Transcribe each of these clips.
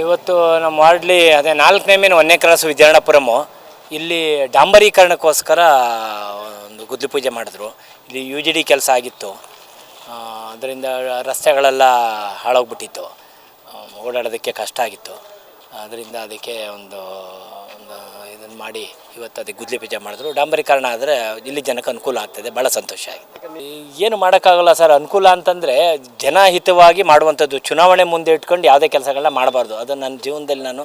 ಇವತ್ತು ನಮ್ಮ ವಾರ್ಡ್ಲಿ ಅದೇ 4ನೇ ಮೇನ್ 1ನೇ ಕ್ರಾಸ್ ವಿದ್ಯಾರಣ್ಯಪುರಮು ಇಲ್ಲಿ ಡಾಂಬರೀಕರಣಕ್ಕೋಸ್ಕರ ಒಂದು ಗುದ್ಲಿ ಪೂಜೆ ಮಾಡಿದ್ರು. ಇಲ್ಲಿ UGD ಕೆಲಸ ಆಗಿತ್ತು, ಅದರಿಂದ ರಸ್ತೆಗಳೆಲ್ಲ ಹಾಳೋಗ್ಬಿಟ್ಟಿತ್ತು, ಓಡಾಡೋದಕ್ಕೆ ಕಷ್ಟ ಆಗಿತ್ತು. ಅದರಿಂದ ಅದಕ್ಕೆ ಒಂದು ಇದನ್ನು ಮಾಡಿ ಇವತ್ತು ಅದಕ್ಕೆ ಗುದ್ಲಿ ಪೂಜೆ ಮಾಡಿದ್ರು. ಡಾಂಬರೀಕರಣ ಆದರೆ ಇಲ್ಲಿ ಜನಕ್ಕೆ ಅನುಕೂಲ ಆಗ್ತದೆ, ಭಾಳ ಸಂತೋಷ ಆಗಿದೆ. ಏನು ಮಾಡೋಕ್ಕಾಗಲ್ಲ ಸರ್, ಅನುಕೂಲ ಅಂತಂದರೆ ಜನಹಿತವಾಗಿ ಮಾಡುವಂಥದ್ದು. ಚುನಾವಣೆ ಮುಂದೆ ಇಟ್ಕೊಂಡು ಯಾವುದೇ ಕೆಲಸಗಳನ್ನ ಮಾಡಬಾರ್ದು. ಅದು ನನ್ನ ಜೀವನದಲ್ಲಿ ನಾನು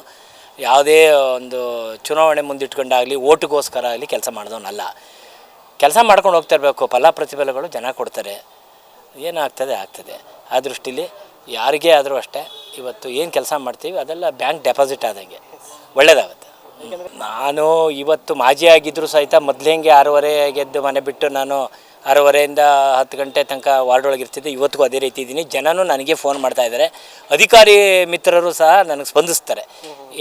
ಯಾವುದೇ ಒಂದು ಚುನಾವಣೆ ಮುಂದಿಟ್ಕೊಂಡಾಗಲಿ ಓಟಿಗೋಸ್ಕರ ಆಗಲಿ ಕೆಲಸ ಮಾಡಿದವನಲ್ಲ. ಕೆಲಸ ಮಾಡ್ಕೊಂಡು ಹೋಗ್ತಾ ಇರಬೇಕು, ಫಲ ಪ್ರತಿಫಲಗಳು ಜನ ಕೊಡ್ತಾರೆ, ಏನಾಗ್ತದೆ ಆಗ್ತದೆ. ಆ ದೃಷ್ಟಿಲಿ ಯಾರಿಗೇ ಆದರೂ ಅಷ್ಟೇ ಇವತ್ತು ಏನು ಕೆಲಸ ಮಾಡ್ತೀವಿ ಅದೆಲ್ಲ ಬ್ಯಾಂಕ್ ಡೆಪಾಸಿಟ್ ಆದಂಗೆ ಒಳ್ಳೆಯದಾಗುತ್ತೆ. ನಾನು ಇವತ್ತು ಮಾಜಿ ಆಗಿದ್ದರೂ ಸಹಿತ ಮೊದಲೇಂಗೆ 6:30 ಎದ್ದು ಮನೆ ಬಿಟ್ಟು ನಾನು 6:30 10 ಗಂಟೆ ತನಕ ವಾರ್ಡ್ ಒಳಗೆ ಇರ್ತಿದ್ದೆ. ಇವತ್ತಿಗೂ ಅದೇ ರೀತಿ ಇದ್ದೀನಿ. ಜನನೂ ನನಗೆ ಫೋನ್ ಮಾಡ್ತಾಯಿದ್ದಾರೆ, ಅಧಿಕಾರಿ ಮಿತ್ರರು ಸಹ ನನಗೆ ಸ್ಪಂದಿಸ್ತಾರೆ,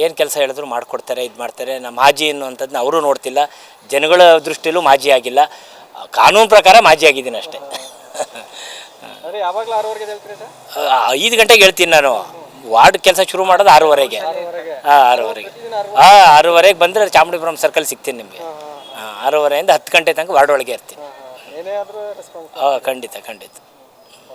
ಏನು ಕೆಲಸ ಹೇಳಿದ್ರು ಮಾಡಿಕೊಡ್ತಾರೆ, ಇದು ಮಾಡ್ತಾರೆ. ನಮ್ಮ ಮಾಜಿ ಅನ್ನುವಂಥದ್ದನ್ನ ಅವರು ನೋಡ್ತಿಲ್ಲ, ಜನಗಳ ದೃಷ್ಟಿಯಲ್ಲೂ ಮಾಜಿ ಆಗಿಲ್ಲ, ಕಾನೂನು ಪ್ರಕಾರ ಮಾಜಿ ಆಗಿದ್ದೀನಿ ಅಷ್ಟೇ. 5 ಗಂಟೆಗೆ ಹೇಳ್ತೀನಿ ನಾನು. ವಾರ್ಡ್ ಕೆಲಸ ಶುರು ಮಾಡೋದು 6:30ಗೆ. 6:30ಗೆ ಬಂದರೆ ಚಾಮುಂಡಿಪುರಂ ಸರ್ಕಲ್ ಸಿಗ್ತೀನಿ ನಿಮಗೆ. 6:30 10 ಗಂಟೆ ತನಕ ವಾರ್ಡ್ ಒಳಗೆ ಇರ್ತೀನಿ. ಖಂಡಿತ ಖಂಡಿತ.